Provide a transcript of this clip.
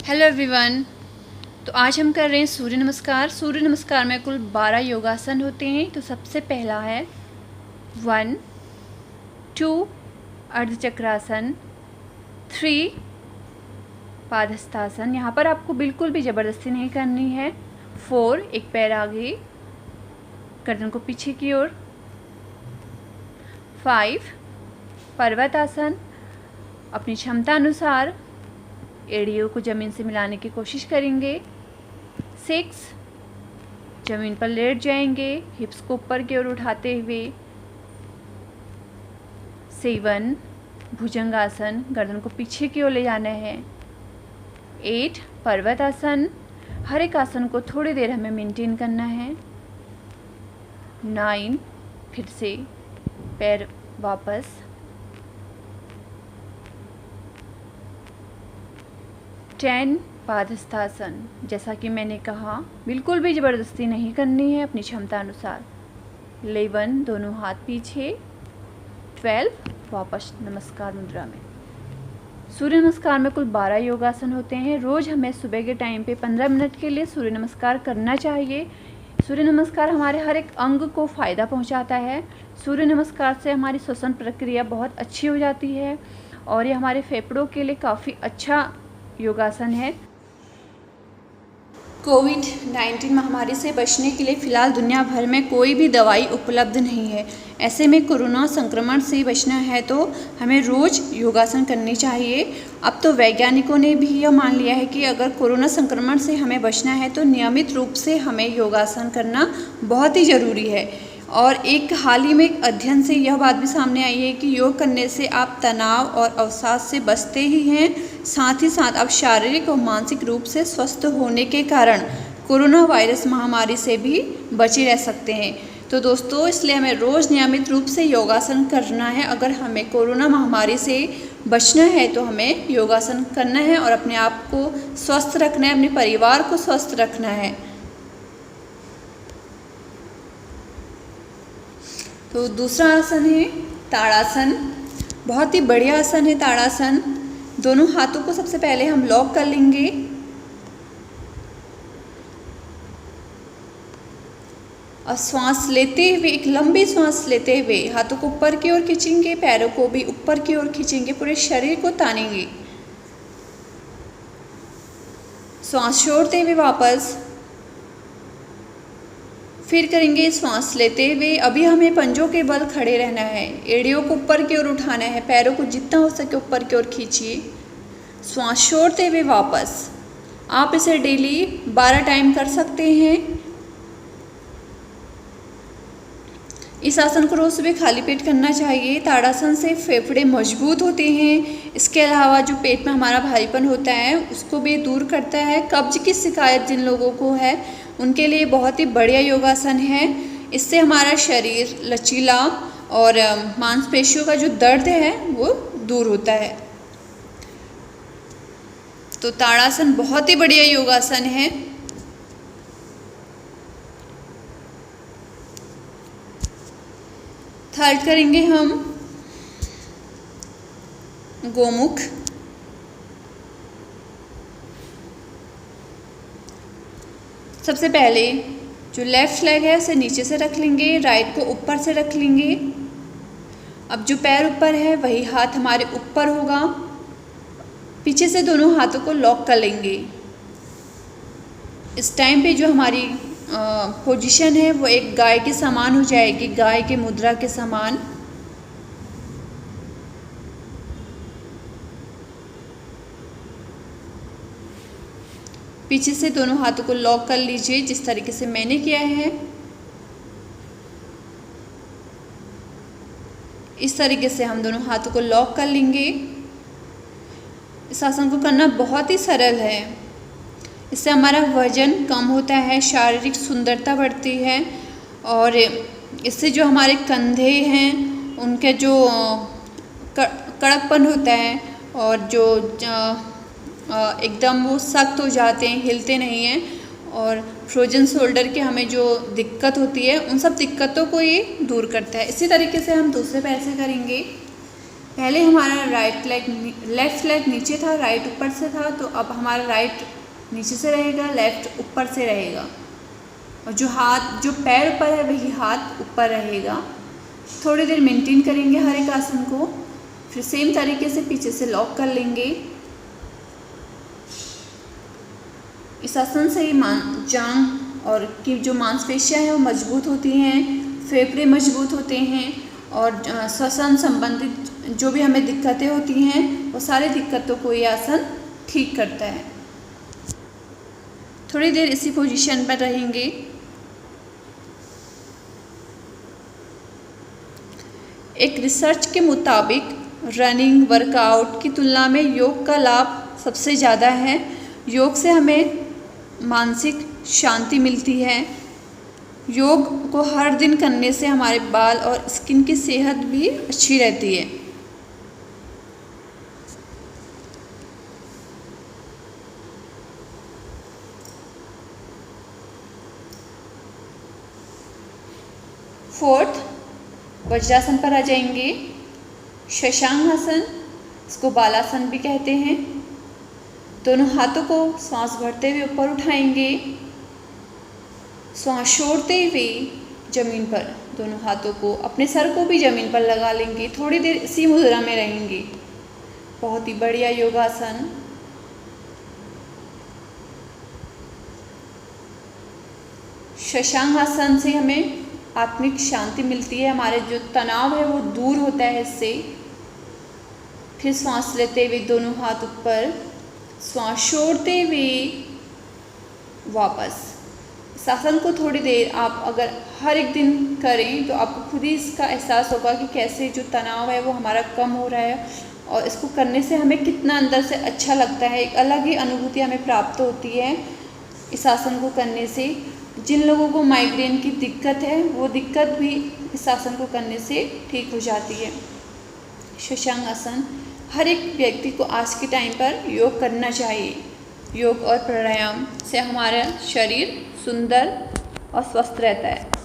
Hello everyone. तो आज हम कर रहे हैं सूर्य नमस्कार। सूर्य नमस्कार में कुल 12 योगासन होते हैं। तो सबसे पहला है 1, 2 अर्धचक्रासन, 3 पादहस्तासन। यहाँ पर आपको बिल्कुल भी ज़बरदस्ती नहीं करनी है। 4 एक पैर आगे, गर्दन को पीछे की ओर। 5 पर्वतासन, अपनी क्षमता अनुसार एड़ियों को ज़मीन से मिलाने की कोशिश करेंगे। 6 ज़मीन पर लेट जाएंगे, हिप्स को ऊपर की ओर उठाते हुए। 7 भुजंगासन, गर्दन को पीछे की ओर ले जाना है। 8 पर्वतासन, हर एक आसन को थोड़ी देर हमें मेंटेन करना है। 9 फिर से पैर वापस। 10 पादहस्तासन, जैसा कि मैंने कहा बिल्कुल भी ज़बरदस्ती नहीं करनी है, अपनी क्षमता अनुसार। 11 दोनों हाथ पीछे। 12 वापस नमस्कार मुद्रा में। सूर्य नमस्कार में कुल 12 योगासन होते हैं। रोज़ हमें सुबह के टाइम पे 15 मिनट के लिए सूर्य नमस्कार करना चाहिए। सूर्य नमस्कार हमारे हर एक अंग को फ़ायदा पहुंचाता है। सूर्य नमस्कार से हमारी श्वसन प्रक्रिया बहुत अच्छी हो जाती है और ये हमारे फेफड़ों के लिए काफ़ी अच्छा योगासन है। कोविड-19 महामारी से बचने के लिए फ़िलहाल दुनिया भर में कोई भी दवाई उपलब्ध नहीं है। ऐसे में कोरोना संक्रमण से बचना है तो हमें रोज़ योगासन करनी चाहिए। अब तो वैज्ञानिकों ने भी यह मान लिया है कि अगर कोरोना संक्रमण से हमें बचना है तो नियमित रूप से हमें योगासन करना बहुत ही ज़रूरी है। और एक हाल ही में एक अध्ययन से यह बात भी सामने आई है कि योग करने से आप तनाव और अवसाद से बचते ही हैं, साथ ही साथ आप शारीरिक और मानसिक रूप से स्वस्थ होने के कारण कोरोना वायरस महामारी से भी बचे रह सकते हैं। तो दोस्तों, इसलिए हमें रोज़ नियमित रूप से योगासन करना है। अगर हमें कोरोना महामारी से बचना है तो हमें योगासन करना है और अपने आप को स्वस्थ रखना है, अपने परिवार को स्वस्थ रखना है। तो दूसरा आसन है ताड़ासन। बहुत ही बढ़िया आसन है ताड़ासन। दोनों हाथों को सबसे पहले हम लॉक कर लेंगे और श्वास लेते हुए, एक लंबी श्वास लेते हुए हाथों को ऊपर की ओर खींचेंगे, पैरों को भी ऊपर की ओर खींचेंगे, पूरे शरीर को तानेंगे। श्वास छोड़ते हुए वापस, फिर करेंगे श्वास लेते हुए। अभी हमें पंजों के बल खड़े रहना है, एड़ियों को ऊपर की ओर उठाना है, पैरों को जितना हो सके ऊपर की ओर खींचिए। श्वास छोड़ते हुए वापस। आप इसे डेली 12 टाइम कर सकते हैं। इस आसन को रोज सुबह खाली पेट करना चाहिए। ताड़ासन से फेफड़े मजबूत होते हैं। इसके अलावा जो पेट में हमारा भारीपन होता है उसको भी दूर करता है। कब्ज की शिकायत जिन लोगों को है उनके लिए बहुत ही बढ़िया योगासन है। इससे हमारा शरीर लचीला और मांसपेशियों का जो दर्द है वो दूर होता है। तो ताड़ासन बहुत ही बढ़िया योगासन है। थर्ड करेंगे हम गोमुख। सबसे पहले जो लेफ्ट लेग है उसे नीचे से रख लेंगे, राइट को ऊपर से रख लेंगे। अब जो पैर ऊपर है वही हाथ हमारे ऊपर होगा। पीछे से दोनों हाथों को लॉक कर लेंगे। इस टाइम पे जो हमारी पोजीशन है वो एक गाय के समान हो जाएगी, गाय के मुद्रा के समान। पीछे से दोनों हाथों को लॉक कर लीजिए जिस तरीके से मैंने किया है। इस तरीके से हम दोनों हाथों को लॉक कर लेंगे। इस आसन को करना बहुत ही सरल है। इससे हमारा वजन कम होता है, शारीरिक सुंदरता बढ़ती है और इससे जो हमारे कंधे हैं उनके जो कड़कपन होता है और जो एकदम वो सख्त हो जाते हैं, हिलते नहीं हैं और फ्रोजन शोल्डर के हमें जो दिक्कत होती है उन सब दिक्कतों को ये दूर करता है। इसी तरीके से हम दूसरे पैर से करेंगे। पहले हमारा लेफ़्ट लेग नीचे था, राइट ऊपर से था, तो अब हमारा राइट नीचे से रहेगा, लेफ़्ट ऊपर से रहेगा, और जो पैर ऊपर है वही हाथ ऊपर रहेगा। थोड़ी देर मेंटेन करेंगे हर एक आसन को, फिर सेम तरीके से पीछे से लॉक कर लेंगे। इस आसन से जांघ और की जो मांसपेशियां हैं वो मजबूत होती हैं, फेफड़े मजबूत होते हैं, और श्वसन संबंधित जो भी हमें दिक्कतें होती हैं वो सारी दिक्कतों को ये आसन ठीक करता है। थोड़ी देर इसी पोजीशन पर रहेंगे। एक रिसर्च के मुताबिक रनिंग वर्कआउट की तुलना में योग का लाभ सबसे ज़्यादा है। योग से हमें मानसिक शांति मिलती है। योग को हर दिन करने से हमारे बाल और स्किन की सेहत भी अच्छी रहती है। फोर्थ, वज्रासन पर आ जाएंगे। शशांक आसन, इसको बालासन भी कहते हैं। दोनों हाथों को सांस भरते हुए ऊपर उठाएंगे, सांस छोड़ते हुए जमीन पर दोनों हाथों को, अपने सर को भी जमीन पर लगा लेंगे। थोड़ी देर इसी मुद्रा में रहेंगे। बहुत ही बढ़िया योगासन। शशांक आसन से हमें आत्मिक शांति मिलती है, हमारे जो तनाव है वो दूर होता है इससे। फिर सांस लेते हुए दोनों हाथ ऊपर, सांस छोड़ते हुए वापस। इस आसन को थोड़ी देर आप अगर हर एक दिन करें तो आपको खुद ही इसका एहसास होगा कि कैसे जो तनाव है वो हमारा कम हो रहा है, और इसको करने से हमें कितना अंदर से अच्छा लगता है। एक अलग ही अनुभूति हमें प्राप्त होती है इस आसन को करने से। जिन लोगों को माइग्रेन की दिक्कत है वो दिक्कत भी इस आसन को करने से ठीक हो जाती है। शशांक आसन हर एक व्यक्ति को आज के टाइम पर योग करना चाहिए। योग और प्राणायाम से हमारा शरीर सुंदर और स्वस्थ रहता है।